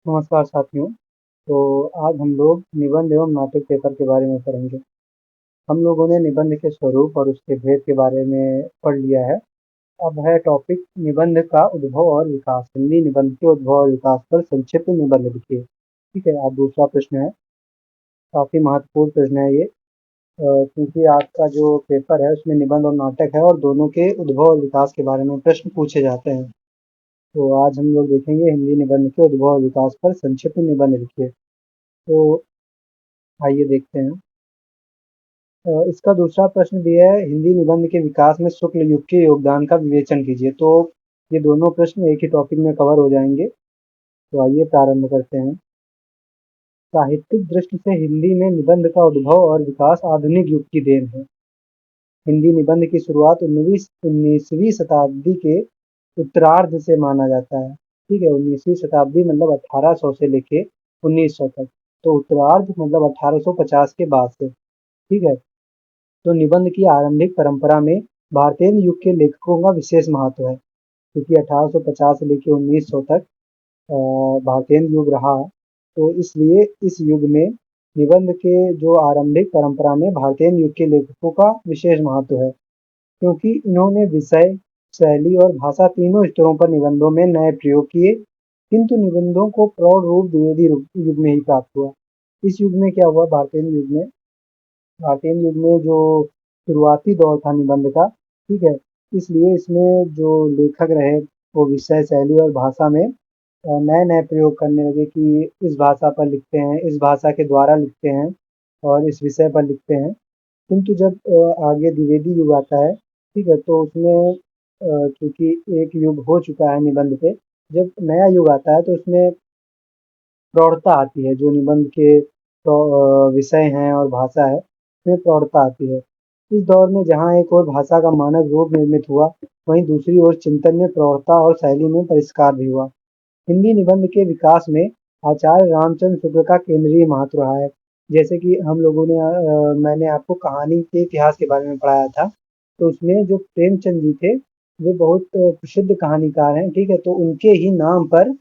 नमस्कार साथियों। तो आज हम लोग निबंध एवं नाटक पेपर के बारे में पढ़ेंगे। हम लोगों ने निबंध के स्वरूप और उसके भेद के बारे में पढ़ लिया है। अब है टॉपिक निबंध का उद्भव और विकास। हिंदी निबंध के उद्भव और विकास पर संक्षिप्त निबंध लिखिए। ठीक है, अब दूसरा प्रश्न है। काफी महत्वपूर्ण प्रश्न है ये, क्योंकि आज का जो पेपर है उसमें निबंध और नाटक है और दोनों के उद्भव और विकास के बारे में प्रश्न पूछे जाते हैं। तो आज हम लोग देखेंगे हिंदी निबंध के उद्भव और विकास पर संक्षिप्त निबंध लिखिए। तो आइए देखते हैं। इसका दूसरा प्रश्न भी है, हिंदी निबंध के विकास में शुक्ल युग के योगदान का विवेचन कीजिए। तो ये दोनों प्रश्न एक ही टॉपिक में कवर हो जाएंगे। तो आइए प्रारंभ करते हैं। साहित्यिक दृष्टि से हिंदी में निबंध का उद्भव और विकास आधुनिक युग की देन है। हिंदी निबंध की शुरुआत 19वीं शताब्दी के उत्तरार्ध से माना जाता है। ठीक है, 19वीं शताब्दी मतलब 1800 से लेके 1900 तक। तो उत्तरार्ध मतलब 1850 के बाद से। ठीक है, तो निबंध की आरंभिक परंपरा में भारतीय युग के लेखकों का विशेष महत्व है, क्योंकि 1850 से लेकर 1900 तक भारतीय युग रहा। तो इसलिए इस युग में निबंध के जो आरंभिक परंपरा में भारतीय युग के लेखकों का विशेष महत्व है, क्योंकि इन्होंने विषय, शैली और भाषा तीनों स्तरों पर निबंधों में नए प्रयोग किए। किंतु निबंधों को प्रौढ़ रूप द्विवेदी युग में ही प्राप्त हुआ। इस युग में क्या हुआ, भारतीय युग में जो शुरुआती दौर था निबंध का, ठीक है, इसलिए इसमें जो लेखक रहे वो विषय, शैली और भाषा में नए नए प्रयोग करने लगे कि इस भाषा पर लिखते हैं, इस भाषा के द्वारा लिखते हैं और इस विषय पर लिखते हैं। किंतु जब आगे द्विवेदी युग आता है, ठीक है, तो उसमें चूंकि एक युग हो चुका है निबंध पे, जब नया युग आता है तो उसमें प्रौढ़ता आती है। जो निबंध के विषय हैं और भाषा है, उसमें प्रौढ़ता आती है। इस दौर में जहाँ एक ओर भाषा का मानक रूप निर्मित हुआ, वहीं दूसरी ओर चिंतन में प्रौढ़ता और शैली में परिष्कार भी हुआ। हिंदी निबंध के विकास में आचार्य रामचंद्र शुक्ल का केंद्रीय महत्व रहा है। जैसे कि हम लोगों ने मैंने आपको कहानी के इतिहास के बारे में पढ़ाया था, तो उसमें जो प्रेमचंद जी थे वो बहुत प्रसिद्ध कहानीकार हैं। ठीक है, तो उनके ही नाम पर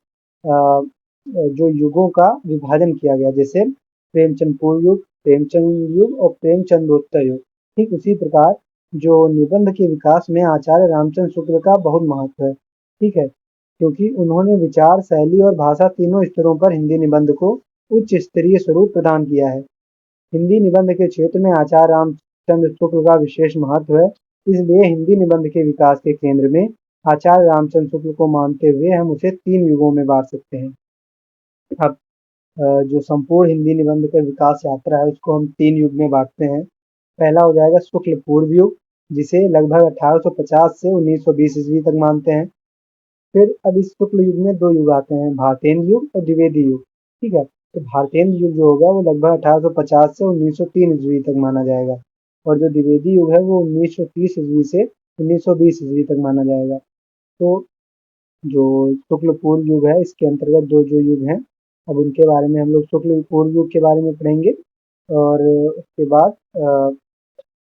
जो युगों का विभाजन किया गया, जैसे प्रेमचंद पूर्व युग, प्रेमचंद युग और प्रेमचंदोत्तर युग। ठीक उसी प्रकार जो निबंध के विकास में आचार्य रामचंद्र शुक्ल का बहुत महत्व है। ठीक है, क्योंकि उन्होंने विचार, शैली और भाषा तीनों स्तरों पर हिंदी निबंध को उच्च स्तरीय स्वरूप प्रदान किया है। हिंदी निबंध के क्षेत्र में आचार्य रामचंद्र शुक्ल का विशेष महत्व है। इसलिए हिंदी निबंध के विकास के केंद्र में आचार्य रामचंद्र शुक्ल को मानते हुए हम उसे 3 युगों में बांट सकते हैं। अब जो संपूर्ण हिंदी निबंध का विकास यात्रा है उसको हम 3 युग में बांटते हैं। पहला हो जाएगा शुक्ल पूर्व युग, जिसे लगभग 1850 से 1920 ईस्वी तक मानते हैं। फिर अब इस शुक्ल युग में 2 युग आते हैं, भारतेंद्र युग और द्विवेदी युग। ठीक है, तो भारतेंद्र युग जो होगा वो लगभग 1850 से 1903 ईस्वी तक माना जाएगा, और जो द्विवेदी युग है वो 1930 ईस्वी से 1920 ईस्वी तक माना जाएगा। तो जो शुक्ल पूर्व युग है इसके अंतर्गत 2 युग हैं। अब उनके बारे में हम लोग शुक्ल पूर्व युग के बारे में पढ़ेंगे, और उसके बाद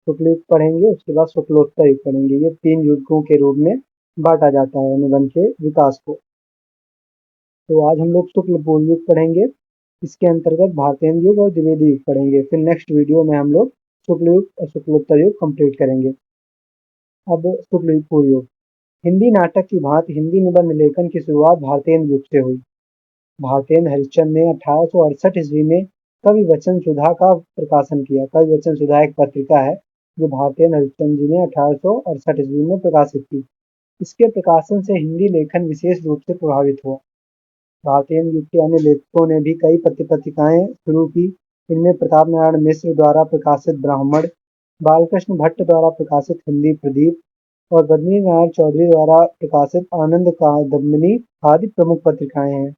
शुक्ल युग पढ़ेंगे, उसके बाद शुक्लोत्तर युग पढ़ेंगे। ये 3 युगों के रूप में बांटा जाता है निबंध के विकास को। तो आज हम लोग शुक्ल पूर्व युग पढ़ेंगे, इसके अंतर्गत भारतेंद्र युग और द्विवेदी युग पढ़ेंगे। फिर नेक्स्ट वीडियो में हम लोग शुक्ल युग और शुक्लोत्तर युग कंप्लीट करेंगे। अब शुक्ल युग पूर्व युग। हिंदी नाटक की भांति हिंदी निबंध लेखन की शुरुआत भारतेंद्र युग से हुई। भारतेंद्र हरिश्चंद्र ने 1868 ईस्वी में कवि वचन सुधा का प्रकाशन किया। कवि वचन सुधा एक पत्रिका है जो भारतेंद्र हरिश्चंद्र जी ने 1868 ईस्वी में प्रकाशित की। इसके प्रकाशन से हिंदी लेखन विशेष रूप से प्रभावित हुआ। भारतेंद्र युग के अन्य लेखकों ने भी कई पत्रिकाएं शुरू की। इनमें प्रताप नारायण मिश्र द्वारा प्रकाशित ब्राह्मण, बालकृष्ण भट्ट द्वारा प्रकाशित हिंदी प्रदीप और बद्री नारायण चौधरी द्वारा प्रकाशित आनंद कादम्बिनी आदि प्रमुख पत्रिकाएं हैं।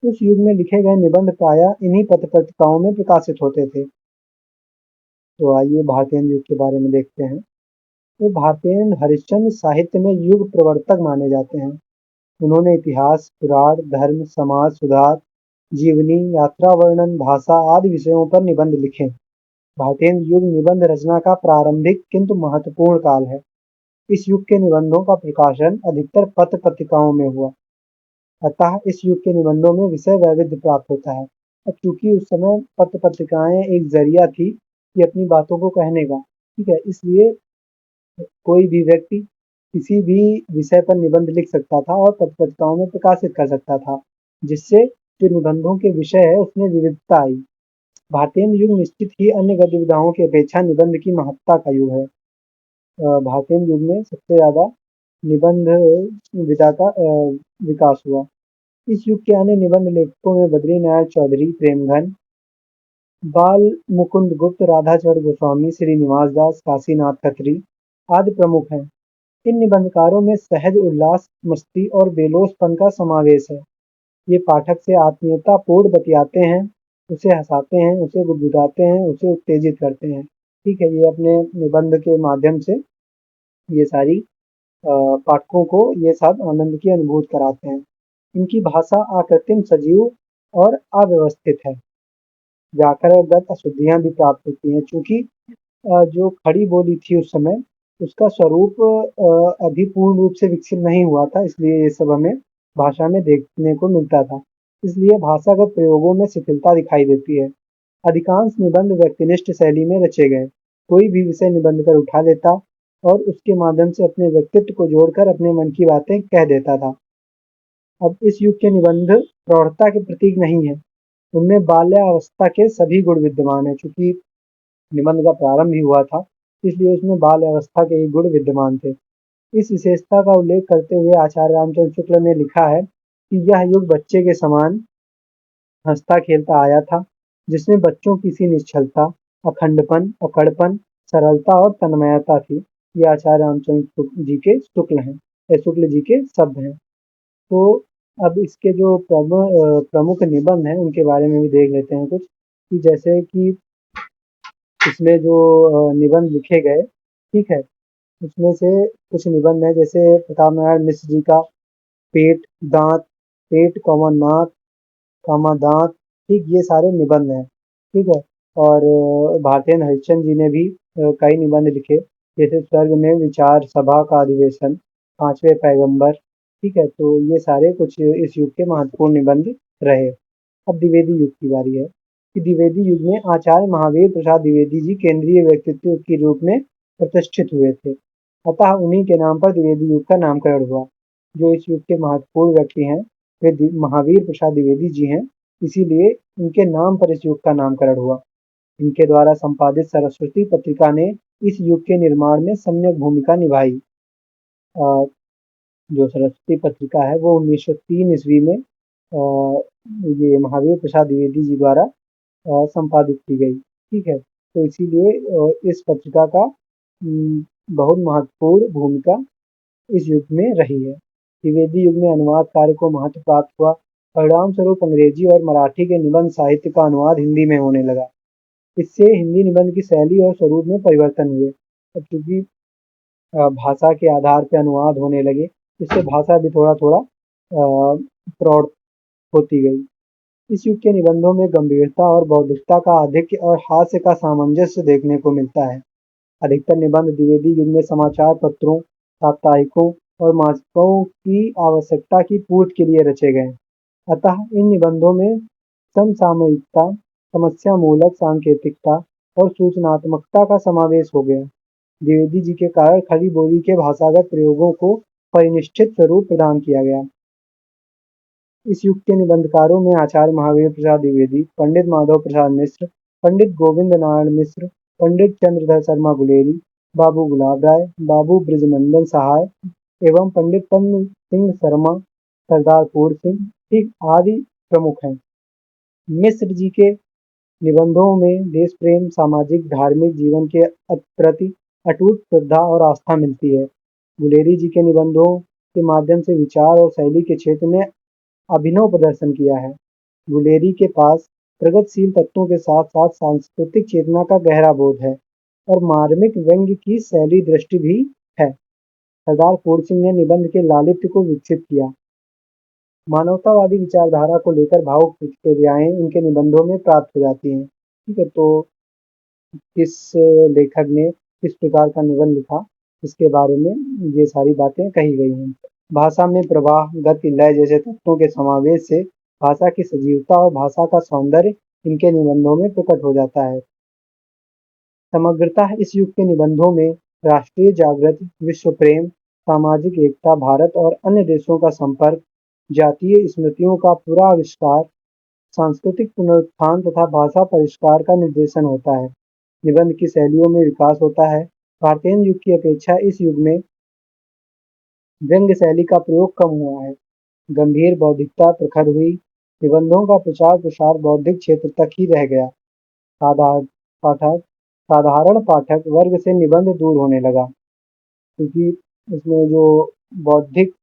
उस युग में लिखे गए निबंध प्रायः इन्हीं पत्रिकाओं में प्रकाशित होते थे। तो आइए भारतेंद्र युग के बारे में देखते हैं। तो भारतेंद्र हरिश्चंद्र साहित्य में युग प्रवर्तक माने जाते हैं। उन्होंने इतिहास, पुराण, धर्म, समाज सुधार, जीवनी, यात्रा वर्णन, भाषा आदि विषयों पर निबंध लिखे। भारतेंद्र युग निबंध रचना का प्रारंभिक किंतु महत्वपूर्ण काल है। इस युग के निबंधों का प्रकाशन अधिकतर पत्र पत्रिकाओं में हुआ। अतः इस युग के निबंधों में विषय वैविध्य प्राप्त होता है। अब चूंकि उस समय पत्र पत्रिकाएं एक जरिया थी कि अपनी बातों को कहने का, ठीक है, इसलिए कोई भी व्यक्ति किसी भी विषय पर निबंध लिख सकता था और पत्र पत्रिकाओं में प्रकाशित कर सकता था, जिससे जो निबंधों के विषय है उसमें विविधता आई। भारतीय युग निश्चित ही अन्य गतिविधियों की अपेक्षा निबंध की महत्ता का युग है। भारतीय युग में सबसे ज्यादा निबंध विधा का विकास हुआ। इस युग के अन्य निबंध लेखकों में बद्रीनारायण चौधरी, प्रेमघन, बाल मुकुंद गुप्त, राधाचरण गोस्वामी, श्रीनिवास दास, काशीनाथ खत्री आदि प्रमुख हैं। इन निबंधकारों में सहज उल्लास, मस्ती और बेलोसपन का समावेश है। ये पाठक से आत्मीयतापूर्ण बतियाते हैं, उसे हंसाते हैं, उसे गुदगुदाते हैं, उसे उत्तेजित करते हैं। ठीक है, ये अपने निबंध के माध्यम से ये सारी पाठकों को ये सब आनंद की अनुभूति कराते हैं। इनकी भाषा अकृत्रिम, सजीव और अव्यवस्थित है। व्याकरणगत अशुद्धियां भी प्राप्त होती हैं, चूंकि जो खड़ी बोली थी उस समय उसका स्वरूप अभी पूर्ण रूप से विकसित नहीं हुआ था, इसलिए ये सब हमें भाषा में देखने को मिलता था। इसलिए भाषागत प्रयोगों में शिथिलता दिखाई देती है। अधिकांश निबंध व्यक्तिनिष्ठ शैली में रचे गए। कोई भी विषय निबंध कर उठा लेता और उसके माध्यम से अपने व्यक्तित्व को जोड़कर अपने मन की बातें कह देता था। अब इस युग के निबंध प्रौढ़ता के प्रतीक नहीं है, उनमें बाल्यावस्था के सभी गुण विद्यमान है। चूंकि निबंध का प्रारंभ ही हुआ था, इसलिए उसमें बाल्यावस्था के ही गुण विद्यमान थे। इस विशेषता का उल्लेख करते हुए आचार्य रामचंद्र शुक्ल ने लिखा है कि यह युग बच्चे के समान हंसता खेलता आया था, जिसमें बच्चों की सी निश्चलता, अखंडपन, अकड़पन, सरलता और तन्मयता थी। ये आचार्य रामचंद्र जी के शुक्ल हैं, शुक्ल जी के शब्द हैं। तो अब इसके जो प्रमुख निबंध हैं उनके बारे में भी देख लेते हैं कुछ, कि जैसे कि इसमें जो निबंध लिखे गए, ठीक है, उसमें से कुछ निबंध है जैसे प्रताप नारायण मिश्र जी का पेट, दांत, पेट कौमा नाक कौमा दांत, ठीक, ये सारे निबंध हैं। ठीक है, और भारतेंद्र हरिश्चंद्र जी ने भी कई निबंध लिखे, जैसे स्वर्ग में विचार सभा का अधिवेशन, पांचवें पैगंबर। ठीक है, तो ये सारे कुछ इस युग के महत्वपूर्ण निबंध रहे। अब द्विवेदी युग की बारी है कि द्विवेदी युग में आचार्य महावीर प्रसाद द्विवेदी जी केंद्रीय व्यक्तित्व के रूप में प्रतिष्ठित हुए थे, अतः उन्हीं के नाम पर द्विवेदी युग का नामकरण हुआ। जो इस युग के महत्वपूर्ण व्यक्ति हैं वे महावीर प्रसाद द्विवेदी जी हैं, इसीलिए इनके नाम पर इस युग का नामकरण हुआ। इनके द्वारा संपादित सरस्वती पत्रिका ने इस युग के निर्माण में सम्यक भूमिका निभाई। अ, जो सरस्वती पत्रिका है वो 1903 ईस्वी में ये महावीर प्रसाद द्विवेदी जी द्वारा संपादित की गई। ठीक है, तो इसीलिए इस पत्रिका का बहुत महत्वपूर्ण भूमिका इस युग में रही है। द्विवेदी युग में अनुवाद कार्य को महत्व प्राप्त हुआ। परिणाम स्वरूप अंग्रेजी और मराठी के निबंध साहित्य का अनुवाद हिंदी में होने लगा। इससे हिंदी निबंध की शैली और स्वरूप में परिवर्तन हुए। अब चूंकि भाषा के आधार पर अनुवाद होने लगे, इससे भाषा भी थोड़ा थोड़ा प्रौढ़ होती गई। इस युग के निबंधों में गंभीरता और बौद्धिकता का आधिक्य और हास्य का सामंजस्य देखने को मिलता है। अधिकतर निबंध द्विवेदी युग में समाचार पत्रों, साप्ताहिकों और मासिकों की आवश्यकता की पूर्ति के लिए रचे गए। अतः इन निबंधों में समसामयिकता, समस्या मूलक सांकेतिकता और सूचनात्मकता का समावेश हो गया। द्विवेदी जी के कारण खड़ी बोली के भाषागत प्रयोगों को परिनिष्ठित स्वरूप प्रदान किया गया। इस युग के निबंधकारों में आचार्य महावीर प्रसाद द्विवेदी, पंडित माधव प्रसाद मिश्र, पंडित गोविंद नारायण मिश्र, पंडित चंद्रधर शर्मा गुलेरी, बाबू गुलाब राय, बाबू ब्रजनंदन सहाय एवं पंडित पद्म सिंह शर्मा, सरदार पूर सिंह, ठीक, आदि प्रमुख हैं। मिश्र जी के निबंधों में देश प्रेम, सामाजिक धार्मिक जीवन के प्रति अटूट श्रद्धा और आस्था मिलती है। गुलेरी जी के निबंधों के माध्यम से विचार और शैली के क्षेत्र में अभिनव प्रदर्शन किया है। गुलेरी के पास प्रगतिशील तत्वों के साथ साथ सांस्कृतिक चेतना का गहरा बोध है और मार्मिक व्यंग्य की शैली दृष्टि भी है। सरदार पूर सिंह ने निबंध के लालित्य को विकसित किया। मानवतावादी विचारधारा को लेकर भावुक प्रतिक्रियाएं इनके निबंधों में प्राप्त हो जाती हैं। ठीक है, तो किस लेखक ने किस प्रकार का निबंध लिखा, इसके बारे में ये सारी बातें कही गई हैं। भाषा में प्रवाह, गति, लय जैसे तत्वों के समावेश से भाषा की सजीवता और भाषा का सौंदर्य इनके निबंधों में प्रकट हो जाता है। समग्रतः इस युग के निबंधों में राष्ट्रीय जागृति, विश्व प्रेम, सामाजिक एकता, भारत और अन्य देशों का संपर्क, जातीय स्मृतियों का पूरा आविष्कार, सांस्कृतिक पुनरुत्थान तथा भाषा परिष्कार का निर्देशन होता है। निबंध की शैलियों में विकास होता है। भारतीय युग की अपेक्षा इस युग में व्यंग्य शैली का प्रयोग कम हुआ है। गंभीर बौद्धिकता प्रखर हुई। निबंधों का प्रचार प्रसार बौद्धिक क्षेत्र तक ही रह गया। साधारण पाठक साधारण पाठक वर्ग से निबंध दूर होने लगा, क्योंकि इसमें जो बौद्धिक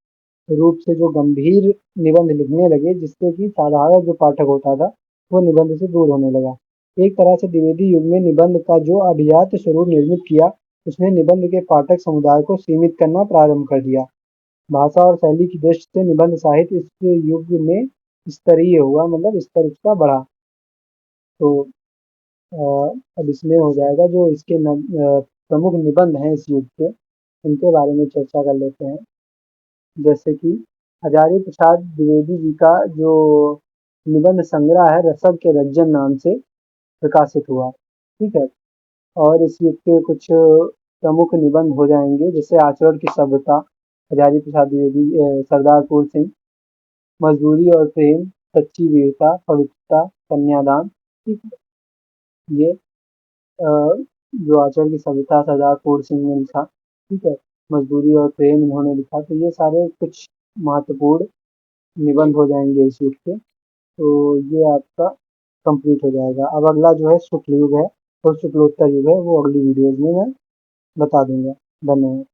रूप से जो गंभीर निबंध लिखने लगे, जिससे कि साधारण जो पाठक होता था वो निबंध से दूर होने लगा। एक तरह से द्विवेदी युग में निबंध का जो अभिजात स्वरूप निर्मित किया, उसने निबंध के पाठक समुदाय को सीमित करना प्रारंभ कर दिया। भाषा और शैली की दृष्टि से निबंध साहित्य इस युग में स्तरीय हुआ, मतलब स्तर उसका बढ़ा। तो अब इसमें हो जाएगा जो इसके प्रमुख निबंध हैं इस युग के, उनके बारे में चर्चा कर लेते हैं। जैसे कि हजारी प्रसाद द्विवेदी जी का जो निबंध संग्रह है रसद के रज्जन नाम से प्रकाशित हुआ, ठीक है। और इस युग के कुछ प्रमुख निबंध हो जाएंगे, जैसे आचरण की सभ्यता, हजारी प्रसाद द्विवेदी, सरदार फूल सिंह, मजदूरी और प्रेम, सच्ची वीरता, पवित्रता, कन्यादान, ठीक है। ये जो आचरण की सभ्यता सरदार फूल सिंह ने लिखा, ठीक है। मजदूरी और प्रेम इन्होंने लिखा। तो ये सारे कुछ महत्वपूर्ण निबंध हो जाएंगे इस युग के। तो ये आपका कंप्लीट हो जाएगा। अब अगला जो है शुक्ल युग है और शुक्लोत्तर युग है, वो अगली वीडियोज में मैं बता दूंगा। धन्यवाद।